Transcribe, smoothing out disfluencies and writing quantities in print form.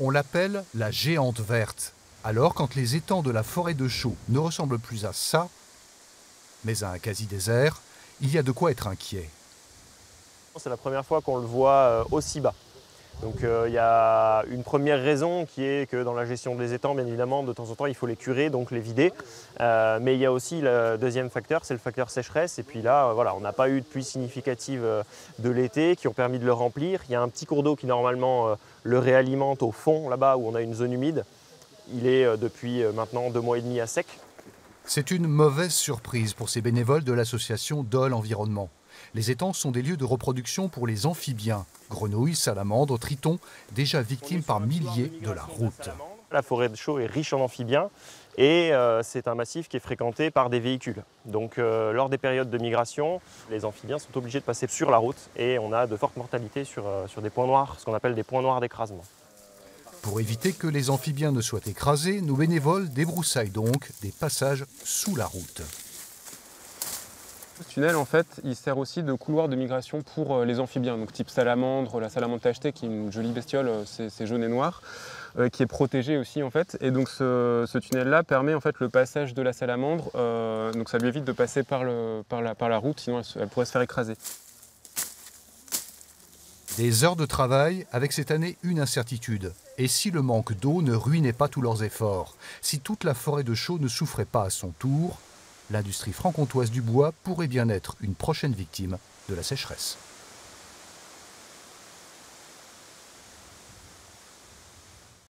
On l'appelle la géante verte. Alors, quand les étangs de la forêt de Chaux ne ressemblent plus à ça, mais à un quasi-désert, il y a de quoi être inquiet. C'est la première fois qu'on le voit aussi bas. Donc il y a une première raison qui est que dans la gestion des étangs, bien évidemment, de temps en temps, il faut les curer, donc les vider. Mais il y a aussi le deuxième facteur, c'est le facteur sécheresse. Et puis là, voilà, on n'a pas eu de pluies significatives de l'été qui ont permis de le remplir. Il y a un petit cours d'eau qui normalement le réalimente au fond, là-bas où on a une zone humide. Il est depuis maintenant 2 mois et demi à sec. C'est une mauvaise surprise pour ces bénévoles de l'association Dole Environnement. Les étangs sont des lieux de reproduction pour les amphibiens, grenouilles, salamandres, tritons, déjà victimes par milliers de la route. La forêt de Chaux est riche en amphibiens et c'est un massif qui est fréquenté par des véhicules. Donc lors des périodes de migration, les amphibiens sont obligés de passer sur la route et on a de fortes mortalités sur des points noirs, ce qu'on appelle des points noirs d'écrasement. Pour éviter que les amphibiens ne soient écrasés, nos bénévoles débroussaillent donc des passages sous la route. Ce tunnel, en fait, il sert aussi de couloir de migration pour les amphibiens, donc type salamandre, la salamandre tachetée, qui est une jolie bestiole, c'est jaune et noir, qui est protégée aussi, en fait. Et donc ce tunnel-là permet en fait le passage de la salamandre, donc ça lui évite de passer par la route, sinon elle pourrait se faire écraser. Des heures de travail avec cette année une incertitude. Et si le manque d'eau ne ruinait pas tous leurs efforts, si toute la forêt de Chaux ne souffrait pas à son tour, l'industrie franc-comtoise du bois pourrait bien être une prochaine victime de la sécheresse.